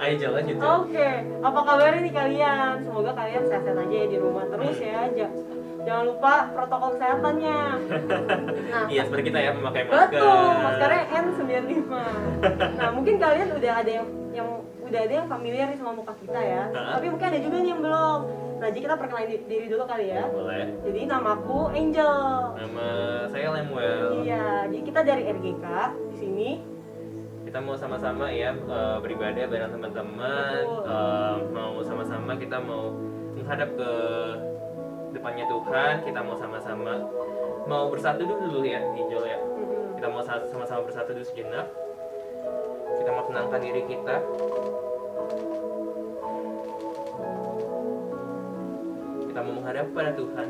Ayo jalan gitu. Oke, apa kabar nih kalian? Semoga kalian sehat-sehat aja ya di rumah terus ya. Jangan lupa protokol kesehatannya. Nah, Iya, seperti kita ya memakai masker. betul, maskernya N95. Nah, mungkin kalian udah ada yang familiar nih sama muka kita ya. Tapi mungkin ada juga nih yang belum. Nah, jadi kita perkenalin diri dulu kali ya. Boleh. Jadi namaku Angel. Nama saya Lemuel. Iya, jadi kita dari RGK di sini. Kita mau sama-sama ya beribadah bareng teman-teman. Mau sama-sama kita mau menghadap ke depannya Tuhan. Kita mau sama-sama mau bersatu dulu ya, Angel ya. Kita mau sama-sama bersatu dulu sejenak. Kita mau tenangkan diri kita. Kita mau menghadap pada Tuhan.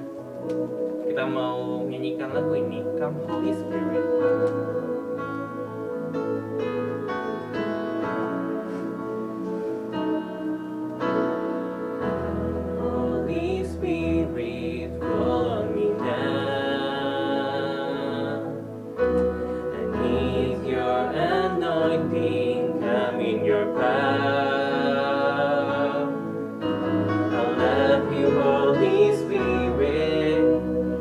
Kita mau menyanyikan lagu ini, Come Holy Spirit. Holy Spirit, follow me now. I need your anointing, come in your power. I love you, Holy Spirit.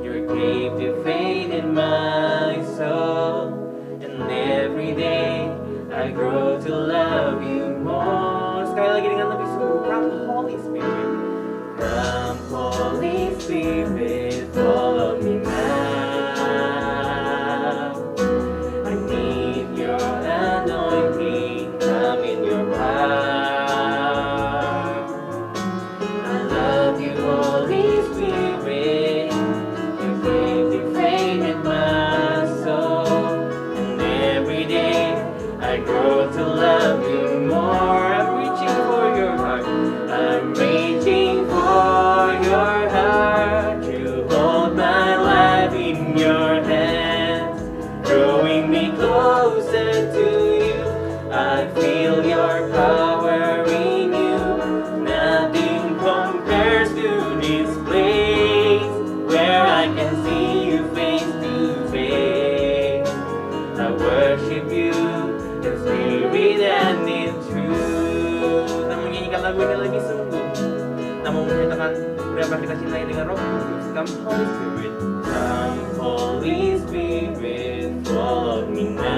You're captivating my soul, and every day I grow to love you more. Sekali lagi dengan lebih sungguh, Come Holy Spirit. Come Holy Spirit, follow me now. I need your anointing, come in your power. I love you, Holy Spirit. You captivated my soul, and every day I grow to love you more. I'm reaching for your heart. I'm reaching for your heart. You hold my life in your hands, drawing me closer to you. I feel your power in you. Nothing compares to this place where I can see you face to face. I worship you in spirit and in truth. Kita menyanyikan lagu ini lagi sungguh. Kita mau menyatakan berapa kita cintai dengan Roh Kudus. Come Holy Spirit. Come Holy Spirit, follow me now.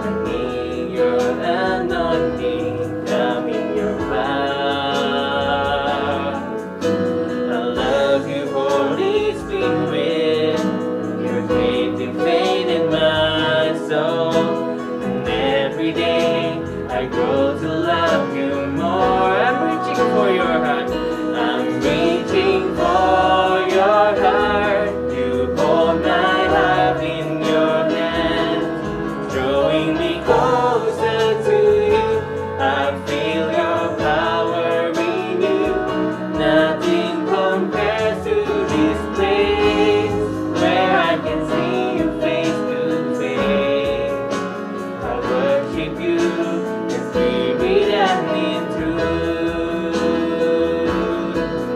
I need your anointing, come in your power. I love you, Holy Spirit. You're captivating my soul, and every day I grow to love you more. I'm reaching for your heart. I'm reaching for your heart. You hold my heart in your hands, drawing me closer to you. I feel your power in you. Nothing compares to this place where I can see you face to face. I worship you in spirit and in truth.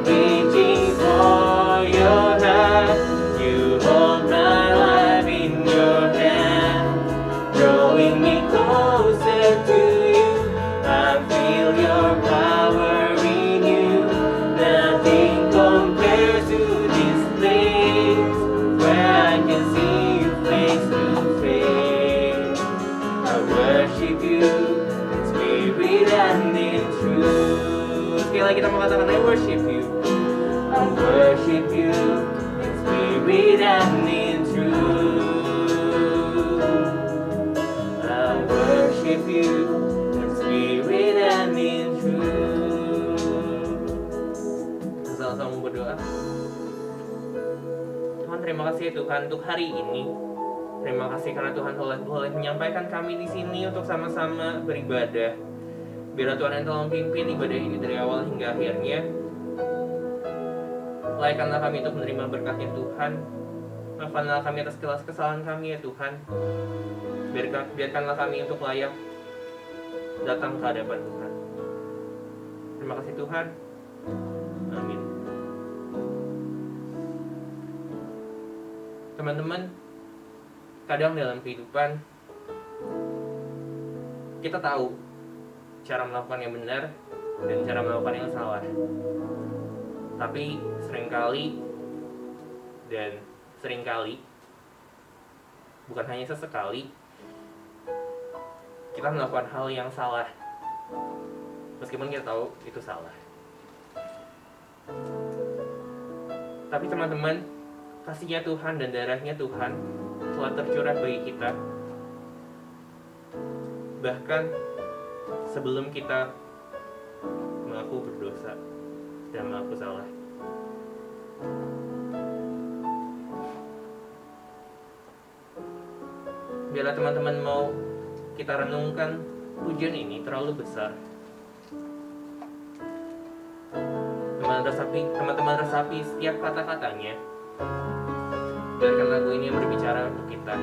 Reaching for your heart, you hold my life in your hand, drawing me closer to you. I feel your power in you. Nothing compares to this place where I can see you face to face. I worship you in spirit and in truth. Sekali lagi kita mau katakan I worship you. I worship you in spirit and in truth. I worship you in spirit and in truth. Sama-sama berdoa. Tuhan, terima kasih ya Tuhan untuk hari ini. Terima kasih karena Tuhan boleh menyampaikan kami di sini untuk sama-sama beribadah. Biar Tuhan yang tolong pimpin ibadah ini dari awal hingga akhirnya. Layakkanlah kami untuk menerima berkat-Nya Tuhan. Maafkanlah kami atas segala kesalahan kami ya Tuhan. Biarkanlah kami untuk layak datang ke hadapan Tuhan. Terima kasih Tuhan. Amin. Teman-teman, kadang dalam kehidupan kita tahu cara melakukan yang benar dan cara melakukan yang salah. Tapi seringkali bukan hanya sesekali kita melakukan hal yang salah meskipun kita tahu itu salah. Tapi teman-teman, kasihnya Tuhan dan darahnya Tuhan telah tercurah bagi kita bahkan sebelum kita mengaku berdosa dan mengaku salah. Bila teman-teman mau kita renungkan, pujian ini terlalu besar. Teman-teman resapi setiap kata-katanya. Biarkan lagu ini yang berbicara untuk kita.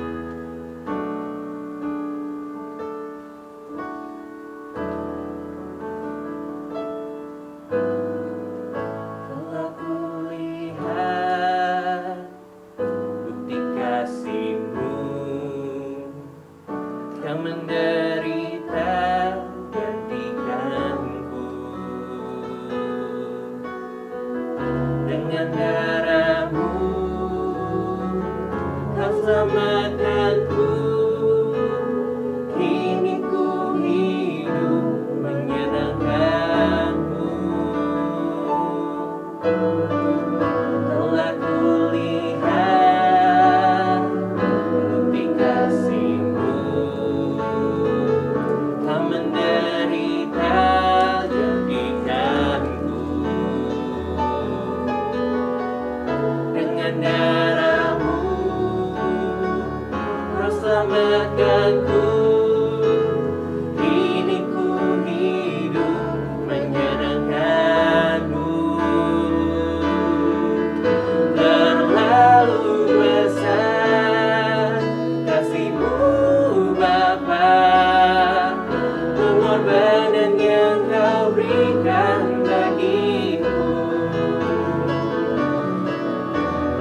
Telah kulihat bukti kasih-Mu yang menderita gantikanku. Dengan darah-Mu Kau selamatkanku. Kini ku hidup menyenangkan-Mu. Telah kulihat bukti kasih-Mu, Kau menderita gantikanku. Dengan darah-Mu Kau selamatkanku. Kini ku hidup menyenangkan-Mu. Terlalu besar kasih-Mu Bapa, pengorbanan yang Kau berikan bagiku.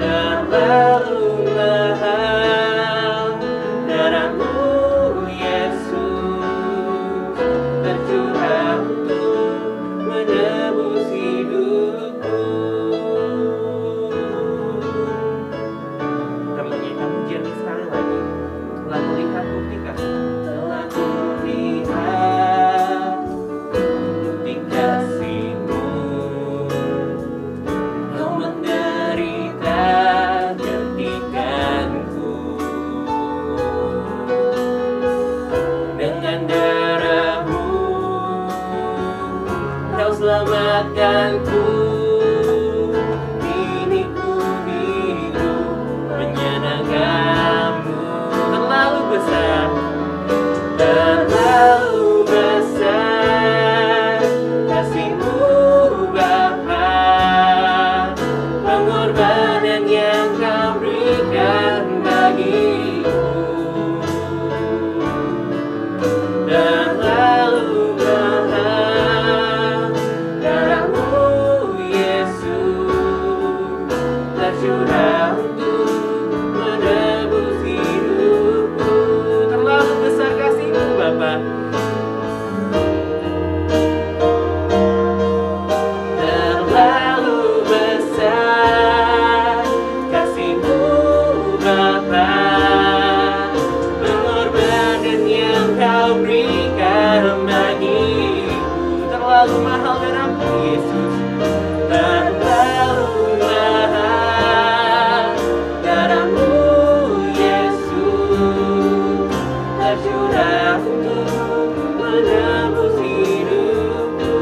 Terlalu mahal darah-Mu Yesus, tercurah untuk menebus hidupku. Menyanyikan pujian ini sekali lagi. Telah kulihat bukti kasih. Telah kulihat bukti kasih-Mu, Kau menderita gantikanku. Dengan darah-Mu Kau selamatkanku. Kini ku hidup menyenangkan-Mu. Terlalu besar, terlalu besar kasih-Mu Bapa, pengorbanan yang Kau berikan bagiku. Terlalu mahal darah-Mu Yesus, tercurah untuk menebus hidupku. Terlalu besar kasih-Mu Bapa. Terlalu besar kasih-Mu Bapa, pengorbanan yang Kau berikan bagiku. Terlalu mahal darah-Mu Yesus, terlalu mahal darah-Mu Yesus, tercurah untuk menebus hidupku.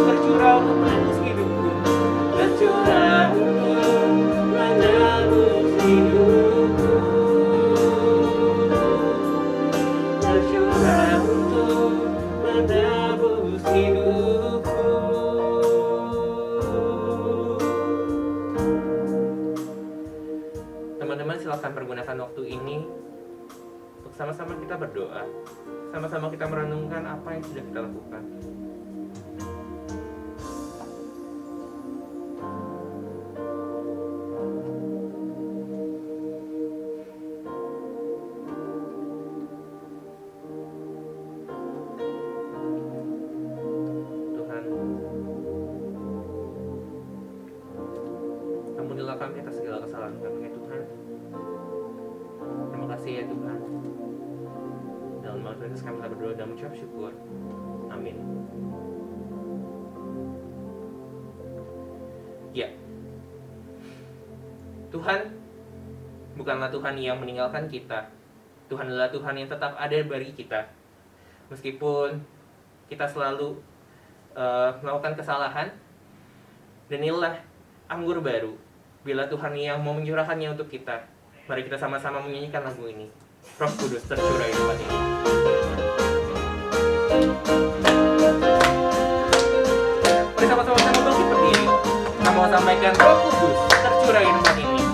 Tercurah untuk menebus hidupku. Tercurah untuk menebus hidupku. Tercurah untuk menebus hidupku. Teman-teman, silakan pergunakan waktu ini untuk sama-sama kita berdoa, sama-sama kita merenungkan apa yang sudah kita lakukan. atas segala kesalahan kami ya Tuhan. Terima kasih ya Tuhan. Dalam nama Tuhan Yesus kami telah berdoa dan mengucap syukur. Amin. Ya, Tuhan bukanlah Tuhan yang meninggalkan kita. Tuhan adalah Tuhan yang tetap ada bagi kita. Meskipun kita selalu melakukan kesalahan. Dan inilah anggur baru bila Tuhan yang mau mencurahkannya untuk kita. Mari kita sama-sama menyanyikan lagu ini. Roh Kudus tercurah di tempat ini. Mari sama-sama kita bangkit berdiri. Kita mau sampaikan Roh Kudus tercurah di tempat ini.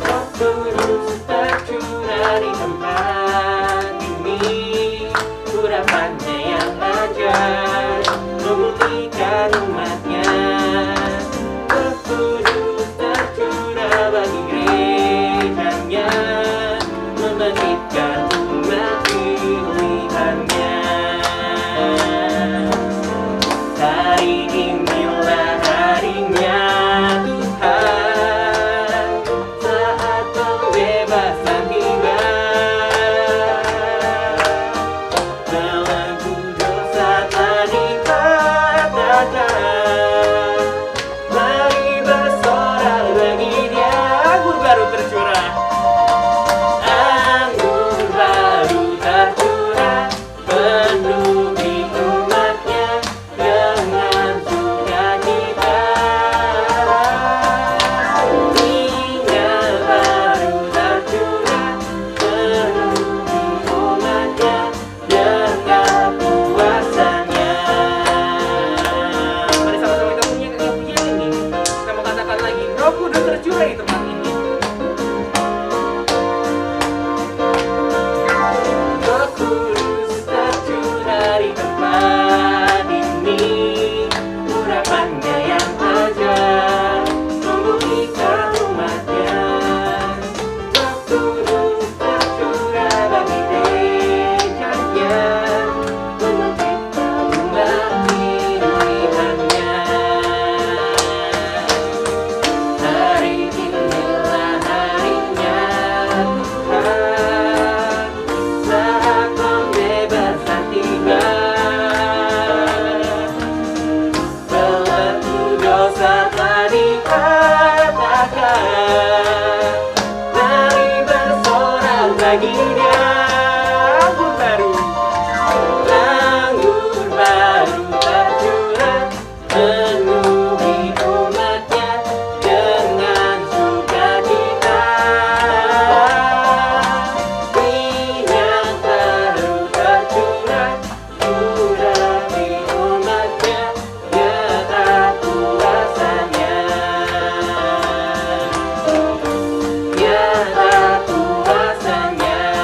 Roh Kudus tercurah di tempat ini. Urapannya yang ajaib memulihkan umatnya. Roh Kudus tercurah bagi gerejanya, membangkitkan umat pilihannya. Hari inilah harinya Tuhan, saat pembebasan tiba. Belenggu dosa telah dikatakan, mari bersorak bagi Dia. Anggur baru tercurah, anggur baru tercurah, penuhi umatnya dengan sukacita. Minyak baru tercurah, penuhi umatnya dengan kuasanya. Mari sama-sama kita menyanyikan pujian ini. Kita mau katakan lagi, Roh Kudus tercurah di tempat ini. Roh Kudus tercurah di tempat ini. Urapannya yang ajaib memulihkan umatnya. Roh Kudus tercurah bagi gerejanya, membangkitkan umat pilihannya. Hari inilah harinya Tuhan, saat pembebasan tiba. Belenggu dosa telah dikatakan, mari bersorak bagi Dia. Anggur baru, anggur baru tercurah, penuhi umatnya dengan sukacita. Minyak baru tercurah, urapi umatnya nyata kuasanya. Nyata kuasanya.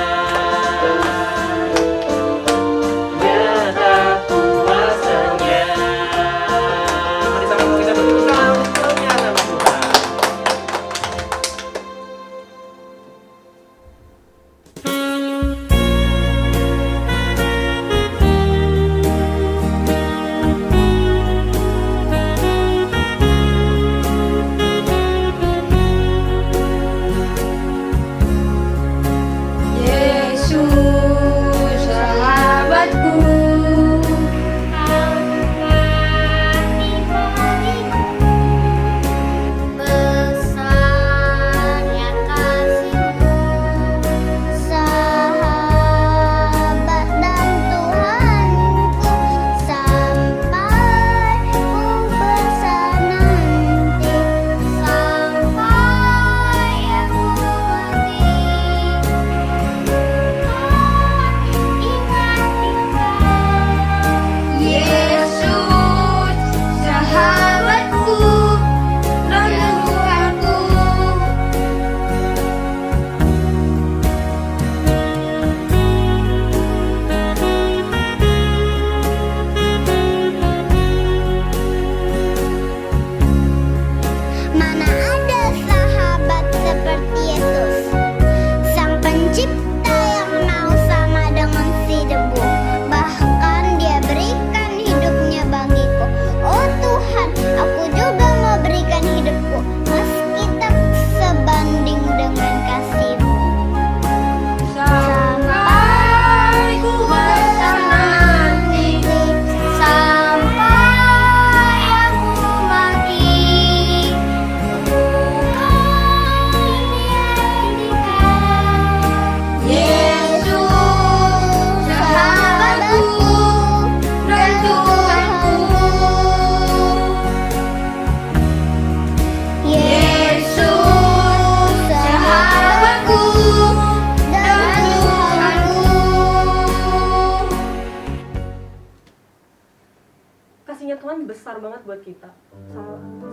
besar banget buat kita,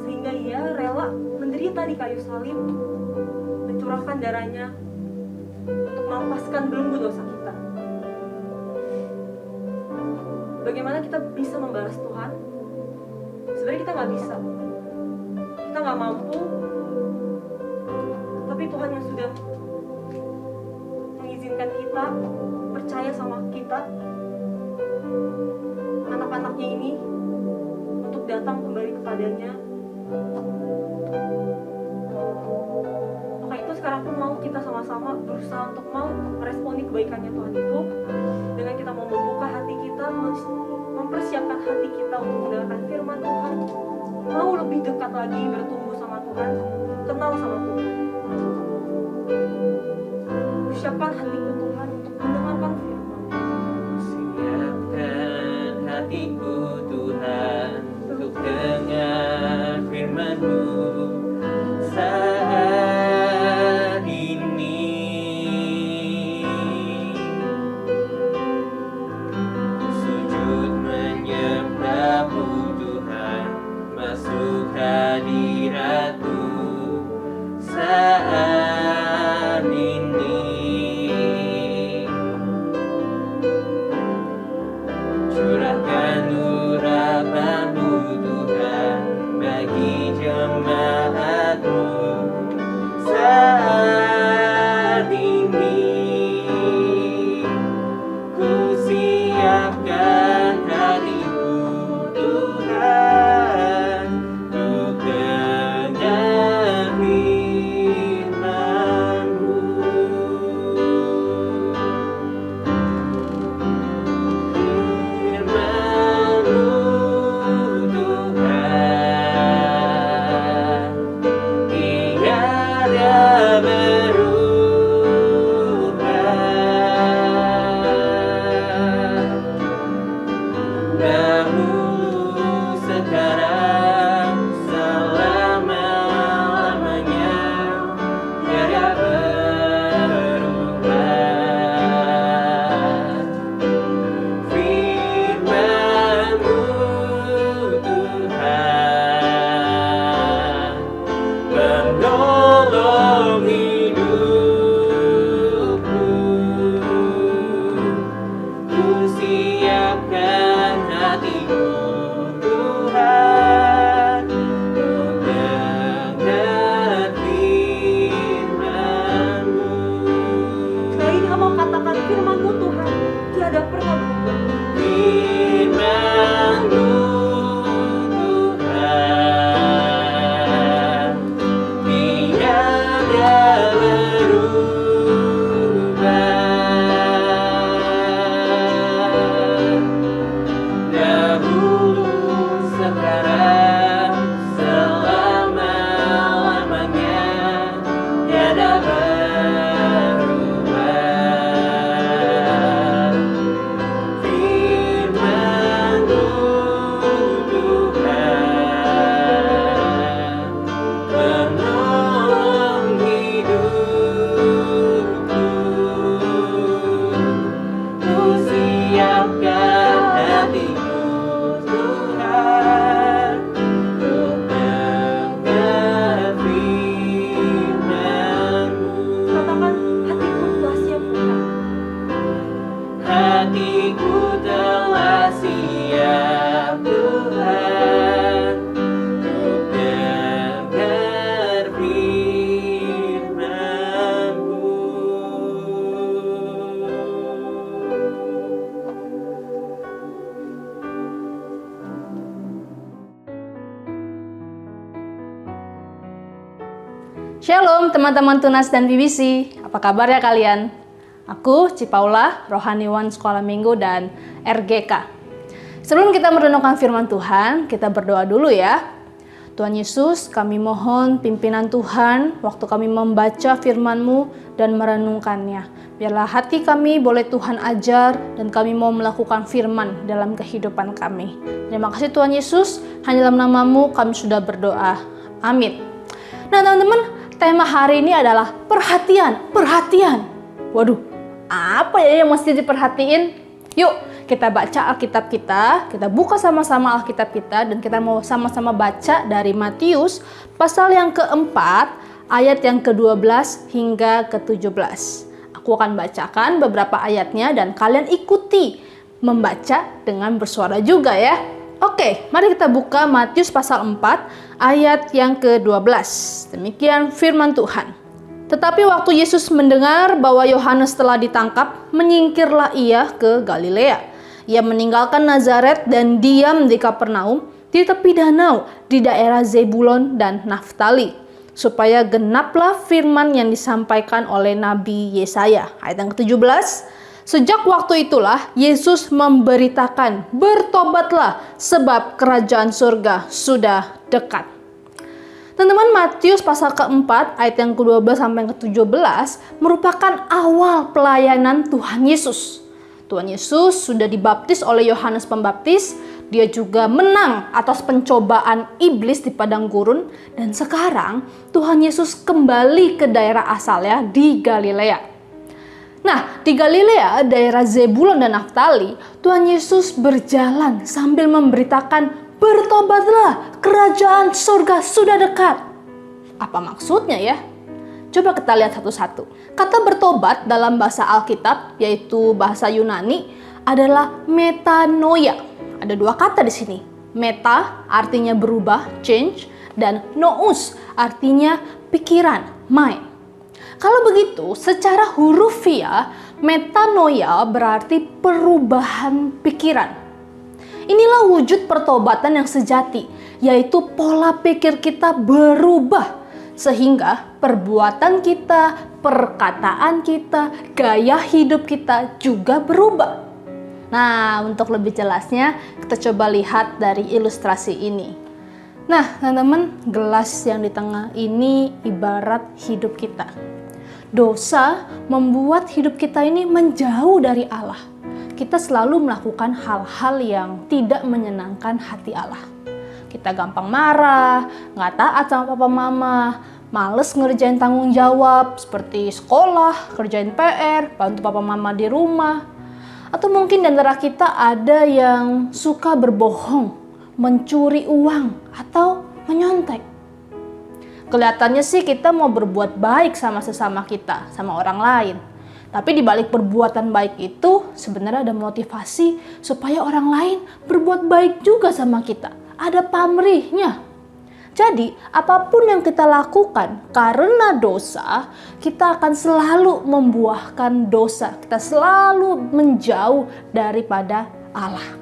sehingga ia rela menderita di kayu salib, mencurahkan darahnya untuk melepaskan belenggu dosa kita. Bagaimana kita bisa membalas Tuhan? Sebenarnya kita nggak bisa, kita nggak mampu, tapi Tuhan yang sudah mengizinkan kita percaya sama kita, anak-anaknya ini, untuk datang kembali kepadanya. Maka itu sekarang pun mau kita sama-sama berusaha untuk mau meresponi kebaikannya Tuhan itu dengan kita mau membuka hati kita, mempersiapkan hati kita untuk mendengarkan firman Tuhan, mau lebih dekat lagi bertumbuh sama Tuhan, kenal sama Tuhan. Persiapkan hatiku Tuhan untuk mendengarkan firman. Siapkan hatiku Tuhan untuk dengar firman-Mu saat ini. Sujud menyembah-Mu Tuhan, masuk hadirat-Mu saat ini. Curahkan urapan-Mu Tuhan bagi jemaat-Mu saat ini. Ku siapkan hatiku Tuhan untuk dengar firman-Mu. Shalom teman-teman Tunas dan BBC, apa kabar ya kalian? Aku Cipaula, rohaniwan Sekolah Minggu dan RGK. Sebelum kita merenungkan firman Tuhan, kita berdoa dulu ya. Tuhan Yesus, kami mohon pimpinan Tuhan waktu kami membaca firman-Mu dan merenungkannya. Biarlah hati kami boleh Tuhan ajar dan kami mau melakukan firman dalam kehidupan kami. Terima kasih Tuhan Yesus, hanya dalam nama-Mu kami sudah berdoa. Amin. Nah teman-teman, tema hari ini adalah perhatian. Waduh, apa ya yang mesti diperhatiin? Yuk, kita baca Alkitab kita buka sama-sama Alkitab kita, dan kita mau sama-sama baca dari Matius pasal yang keempat, ayat yang ke-12 hingga ke-17. Aku akan bacakan beberapa ayatnya dan kalian ikuti membaca dengan bersuara juga ya. Oke, mari kita buka Matius pasal 4 ayat yang ke-12. Demikian firman Tuhan. Tetapi waktu Yesus mendengar bahwa Yohanes telah ditangkap, menyingkirlah ia ke Galilea. Ia meninggalkan Nazaret dan diam di Kapernaum, di tepi danau, di daerah Zebulon dan Naftali, supaya genaplah firman yang disampaikan oleh Nabi Yesaya. Ayat yang ke-17, sejak waktu itulah Yesus memberitakan, bertobatlah sebab kerajaan surga sudah dekat. Teman-teman, Matius pasal keempat ayat yang ke-12 sampai yang ke-17 merupakan awal pelayanan Tuhan Yesus. Tuhan Yesus sudah dibaptis oleh Yohanes Pembaptis, dia juga menang atas pencobaan iblis di padang gurun, dan sekarang Tuhan Yesus kembali ke daerah asalnya di Galilea. Nah, di Galilea, daerah Zebulon dan Naftali, Tuhan Yesus berjalan sambil memberitakan, bertobatlah, kerajaan surga sudah dekat. Apa maksudnya ya? Coba kita lihat satu-satu. Kata bertobat dalam bahasa Alkitab, yaitu bahasa Yunani, adalah metanoia. Ada dua kata di sini. Meta artinya berubah, change, dan nous artinya pikiran, mind. Kalau begitu, secara hurufiah, metanoia berarti perubahan pikiran. Inilah wujud pertobatan yang sejati, yaitu pola pikir kita berubah, sehingga perbuatan kita, perkataan kita, gaya hidup kita juga berubah. Nah, untuk lebih jelasnya, kita coba lihat dari ilustrasi ini. Nah, teman-teman, gelas yang di tengah ini ibarat hidup kita. Dosa membuat hidup kita ini menjauh dari Allah. Kita selalu melakukan hal-hal yang tidak menyenangkan hati Allah. Kita gampang marah, nggak taat sama papa mama, males ngerjain tanggung jawab seperti sekolah, kerjain PR, bantu papa mama di rumah. Atau mungkin di antara kita ada yang suka berbohong, mencuri uang, atau menyontek. Kelihatannya sih kita mau berbuat baik sama sesama kita, sama orang lain. Tapi di balik perbuatan baik itu sebenarnya ada motivasi supaya orang lain berbuat baik juga sama kita. Ada pamrihnya. Jadi apapun yang kita lakukan karena dosa, kita akan selalu membuahkan dosa. Kita selalu menjauh daripada Allah.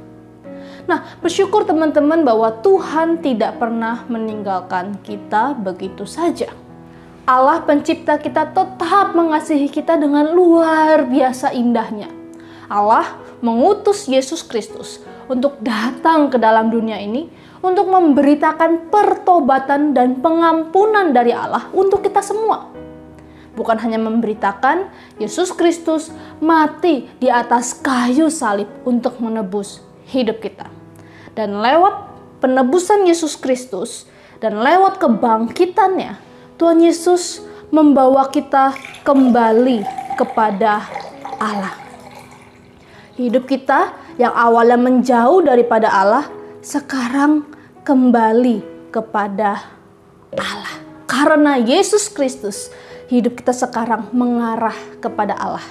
Nah, bersyukur teman-teman bahwa Tuhan tidak pernah meninggalkan kita begitu saja. Allah pencipta kita tetap mengasihi kita dengan luar biasa indahnya. Allah mengutus Yesus Kristus untuk datang ke dalam dunia ini untuk memberitakan pertobatan dan pengampunan dari Allah untuk kita semua. Bukan hanya memberitakan, Yesus Kristus mati di atas kayu salib untuk menebus hidup kita. Dan lewat penebusan Yesus Kristus dan lewat kebangkitannya, Tuhan Yesus membawa kita kembali kepada Allah. Hidup kita yang awalnya menjauh daripada Allah, sekarang kembali kepada Allah. Karena Yesus Kristus, hidup kita sekarang mengarah kepada Allah.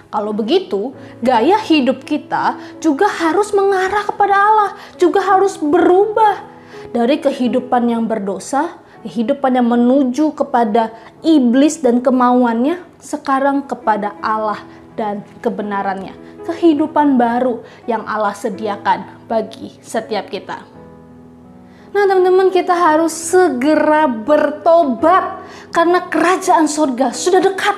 Kalau begitu, gaya hidup kita juga harus mengarah kepada Allah, juga harus berubah dari kehidupan yang berdosa, kehidupan yang menuju kepada iblis dan kemauannya, sekarang kepada Allah dan kebenarannya. Kehidupan baru yang Allah sediakan bagi setiap kita. Nah teman-teman, kita harus segera bertobat karena kerajaan surga sudah dekat.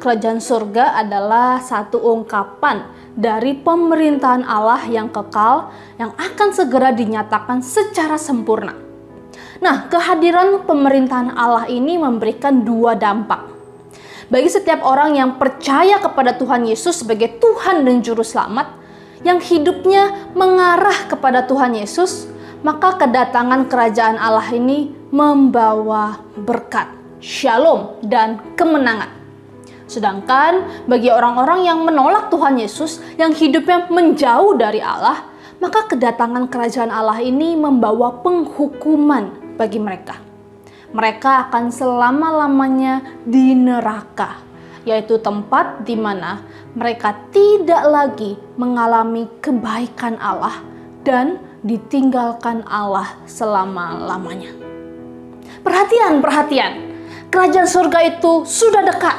Kerajaan surga adalah satu ungkapan dari pemerintahan Allah yang kekal yang akan segera dinyatakan secara sempurna. Nah, kehadiran pemerintahan Allah ini memberikan dua dampak. Bagi setiap orang yang percaya kepada Tuhan Yesus sebagai Tuhan dan Juru Selamat, yang hidupnya mengarah kepada Tuhan Yesus, maka kedatangan kerajaan Allah ini membawa berkat, shalom, dan kemenangan. Sedangkan bagi orang-orang yang menolak Tuhan Yesus, yang hidupnya menjauh dari Allah, maka kedatangan kerajaan Allah ini membawa penghukuman bagi mereka. Mereka akan selama-lamanya di neraka, yaitu tempat di mana mereka tidak lagi mengalami kebaikan Allah dan ditinggalkan Allah selama-lamanya. Perhatian, kerajaan surga itu sudah dekat.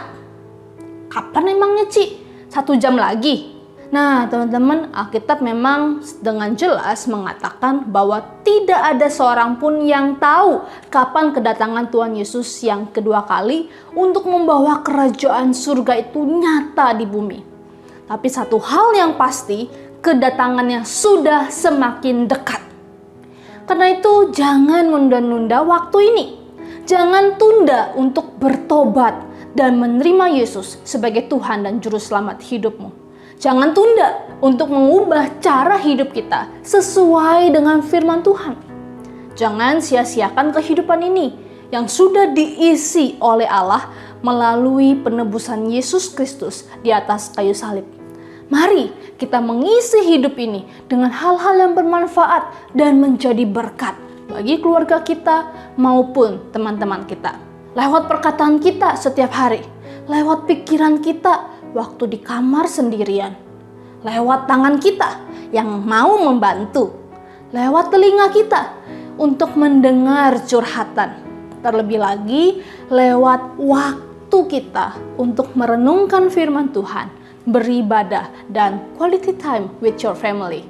Kapan emangnya, Ci? 1 jam lagi? Nah, teman-teman, Alkitab memang dengan jelas mengatakan bahwa tidak ada seorang pun yang tahu kapan kedatangan Tuhan Yesus yang kedua kali untuk membawa kerajaan surga itu nyata di bumi. Tapi satu hal yang pasti, kedatangannya sudah semakin dekat. Karena itu jangan nunda-nunda waktu ini. Jangan tunda untuk bertobat dan menerima Yesus sebagai Tuhan dan Juru Selamat hidupmu. Jangan tunda untuk mengubah cara hidup kita sesuai dengan firman Tuhan. Jangan sia-siakan kehidupan ini yang sudah diisi oleh Allah melalui penebusan Yesus Kristus di atas kayu salib. Mari kita mengisi hidup ini dengan hal-hal yang bermanfaat dan menjadi berkat bagi keluarga kita maupun teman-teman kita. Lewat perkataan kita setiap hari, lewat pikiran kita waktu di kamar sendirian, lewat tangan kita yang mau membantu, lewat telinga kita untuk mendengar curhatan, terlebih lagi lewat waktu kita untuk merenungkan firman Tuhan, beribadah, dan quality time with your family.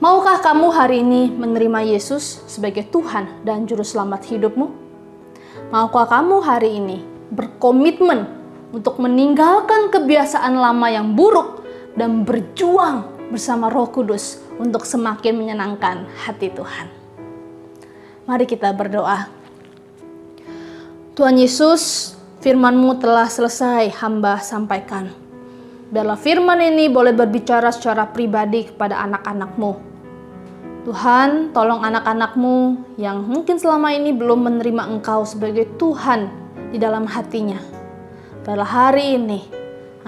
Maukah kamu hari ini menerima Yesus sebagai Tuhan dan Juru Selamat hidupmu? Maukah kamu hari ini berkomitmen untuk meninggalkan kebiasaan lama yang buruk dan berjuang bersama Roh Kudus untuk semakin menyenangkan hati Tuhan? Mari kita berdoa. Tuhan Yesus, firman-Mu telah selesai hamba sampaikan. Biarlah firman ini boleh berbicara secara pribadi kepada anak-anak-Mu. Tuhan, tolong anak-anak-Mu yang mungkin selama ini belum menerima Engkau sebagai Tuhan di dalam hatinya. Pada hari ini,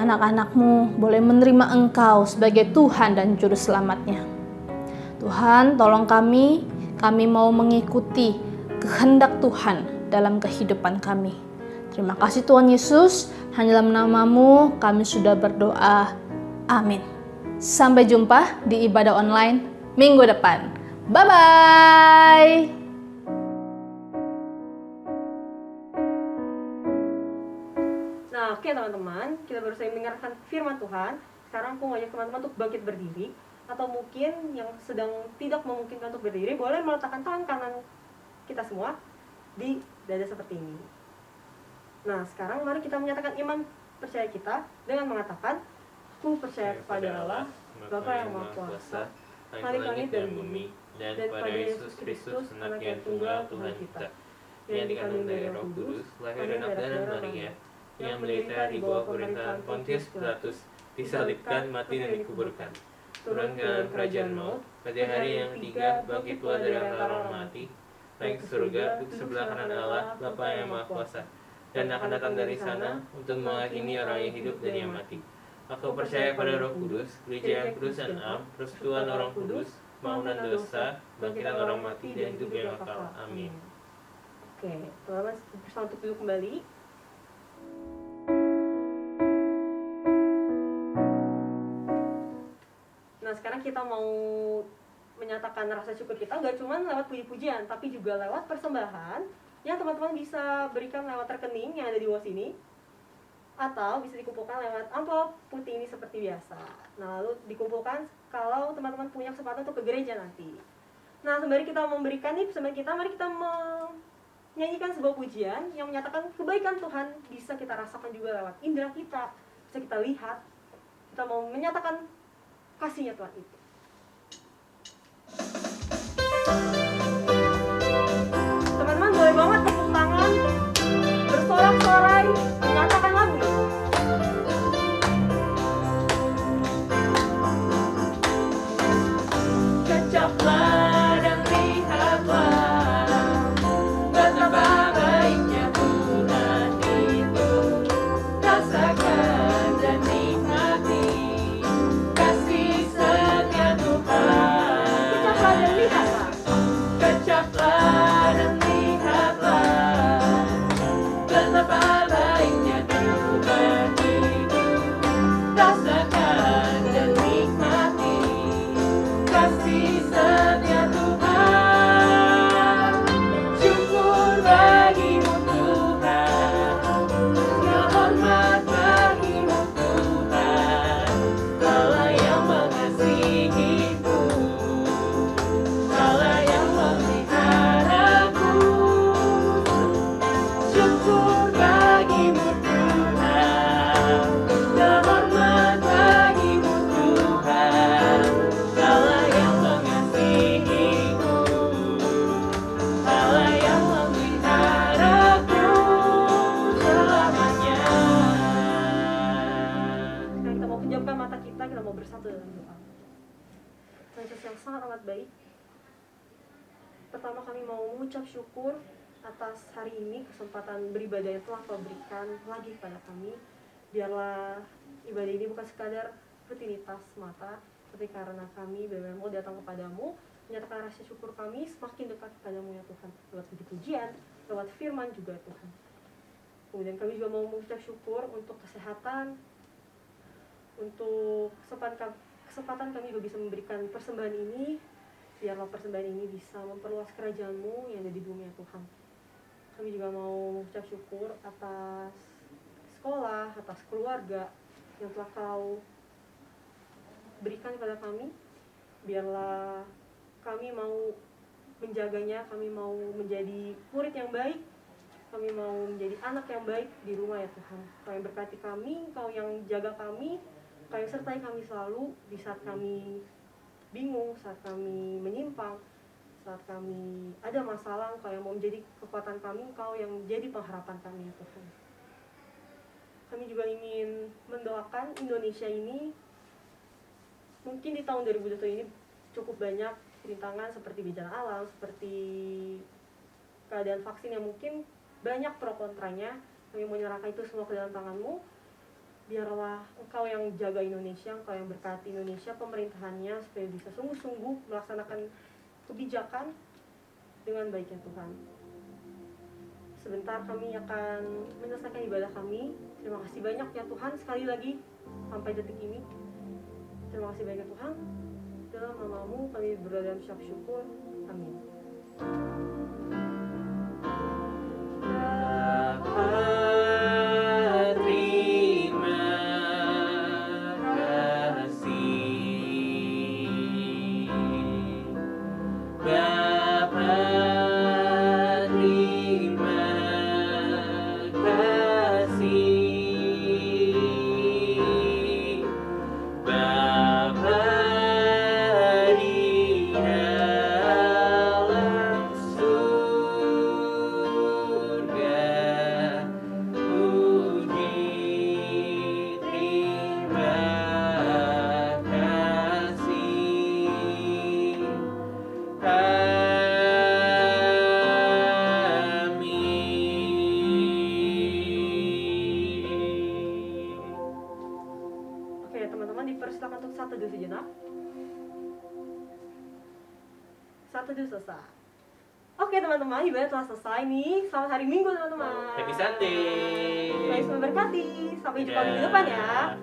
anak-anak-Mu boleh menerima Engkau sebagai Tuhan dan Juru Selamatnya. Tuhan, tolong kami mau mengikuti kehendak Tuhan dalam kehidupan kami. Terima kasih Tuhan Yesus, hanya dalam nama-Mu kami sudah berdoa. Amin. Sampai jumpa di ibadah online minggu depan. Bye-bye! Nah, oke teman-teman, kita baru saja mendengarkan firman Tuhan. Sekarang aku ngajak teman-teman untuk bangkit berdiri, atau mungkin yang sedang tidak memungkinkan untuk berdiri, boleh meletakkan tangan kanan kita semua di dada seperti ini. Nah, sekarang mari kita menyatakan iman percaya kita dengan mengatakan, aku percaya kepada Allah, Bapa yang Maha Kuasa, langit dan bumi, dan pada Yesus Kristus, Anak yang tunggal Tuhan kita, yang dikandung dari Roh Kudus, lahir dan dari Maria, yang menderita di bawah pemerintahan Pontius Pilatus, disalibkan, mati dan dikuburkan, turun ke kerajaan maut, pada hari yang ketiga bangkit pula dari antara orang mati, naik ke surga, duduk sebelah kanan Allah, Bapa yang Maha Kuasa, dan akan datang dari sana untuk menghakimi orang yang hidup dan yang mati. Aku percaya pada Roh Kudus, gereja yang kudus dan am, persekutuan orang kudus, pengampunan dosa, bangkitan orang mati, dan hidup yang kekal. Amin. Oke, teman-teman bersama untuk duduk kembali. Nah, sekarang kita mau menyatakan rasa syukur kita gak cuma lewat puji-pujian, tapi juga lewat persembahan yang teman-teman bisa berikan lewat rekening yang ada di bawah sini, atau bisa dikumpulkan lewat amplop putih ini seperti biasa. Nah, lalu dikumpulkan kalau teman-teman punya kesempatan untuk ke gereja nanti. Nah, sembari kita memberikan nih persembahan kita, mari kita menyanyikan sebuah pujian yang menyatakan kebaikan Tuhan bisa kita rasakan juga lewat indera kita, bisa kita lihat. Kita mau menyatakan kasihnya Tuhan itu. Teman-teman boleh banget tepuk tangan, bersorak-sorai, menyatakan lagu ini. Kecaplah dan lihatlah betapa baiknya Tuhan itu, rasa Tuhan Yesus yang sangat amat baik. Pertama kami mau mengucap syukur atas hari ini, kesempatan beribadah yang telah Kau berikan lagi kepada kami. Biarlah ibadah ini bukan sekadar rutinitas semata, tapi karena kami benar-benar mau datang kepadamu, menyatakan rasa syukur kami semakin dekat kepadamu ya Tuhan, lewat puji-pujian, lewat firman juga Tuhan. Kemudian kami juga mau mengucap syukur untuk kesehatan, untuk kesempatan kami juga bisa memberikan persembahan ini. Biarlah persembahan ini bisa memperluas kerajaan-Mu yang ada di bumi ya Tuhan. Kami juga mau mengucap syukur atas sekolah, atas keluarga yang telah Kau berikan kepada kami. Biarlah kami mau menjaganya, kami mau menjadi murid yang baik, kami mau menjadi anak yang baik di rumah ya Tuhan. Kau yang berkati kami, Kau yang jaga kami, Kau yang sertai kami selalu di saat kami bingung, saat kami menyimpang, saat kami ada masalah. Kau yang mau menjadi kekuatan kami, Kau yang menjadi pengharapan kami ya Tuhan. Kami juga ingin mendoakan Indonesia ini. Mungkin di tahun 2020 ini cukup banyak rintangan seperti bencana alam, seperti keadaan vaksin yang mungkin banyak pro kontranya. Kami menyerahkan itu semua ke dalam tangan-Mu. Biarlah Engkau yang jaga Indonesia, Engkau yang berkati Indonesia, pemerintahannya, supaya bisa sungguh-sungguh melaksanakan kebijakan dengan baik ya Tuhan. Sebentar kami akan menyelesaikan ibadah kami. Terima kasih banyak ya Tuhan, sekali lagi sampai detik ini. Terima kasih banyak ya Tuhan. Dalam nama-Mu kami berdoa dan ucap syukur. Amin. Dipersilakan untuk satu dulu sejenak. Satu dulu selesai. Oke teman-teman, ibadah telah selesai nih. Selamat hari Minggu teman-teman. Happy Sunday. Tuhan Yesus memberkati. Sampai jumpa minggu depan ya.